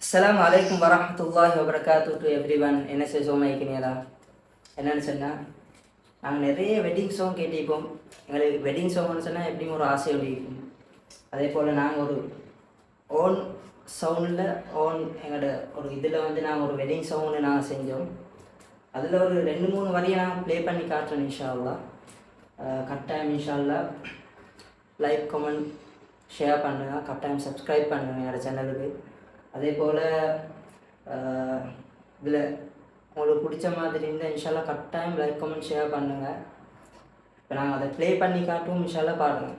அஸ்ஸலாமு அலைக்கும் வரஹ்மத்துல்லாஹி வபரகாத்து டு எவ்ரிவன். என்ன செய்வோம் மைக்கினியதா என்னென்னு சொன்னால், நாங்கள் நிறைய வெட்டிங் சாங் கேட்டிருப்போம். எங்களுக்கு வெட்டிங் சாங்னு சொன்னால் எப்படியும் ஒரு ஆசை இருக்கும். அதே போல் நாங்கள் ஒரு ஓன் சவுண்டில் எங்களோட ஒரு இதில் நாங்கள் ஒரு வெட்டிங் சாங்னு நாங்கள் செஞ்சோம். அதில் ஒரு 2-3 வரியை நாங்கள் ப்ளே பண்ணி காட்டுறோம் இன்ஷா அல்லாஹ். கட்டாயம் இன்ஷா அல்லாஹ் லைக் கமெண்ட் ஷேர் பண்ணுங்கள், கட்டாயம் சப்ஸ்கிரைப் பண்ணுங்கள் என்னோடய சேனலுக்கு. அதே போல் இதில் உங்களுக்கு பிடிச்ச மாதிரி இருந்தால் இன்ஷா அல்லாஹ் கட்டாயம் லைக் கமெண்ட் ஷேர் பண்ணுங்கள். இப்போ நாங்கள் அதை ப்ளே பண்ணி காட்டுவோம், இன்ஷா அல்லாஹ் பாருங்கள்.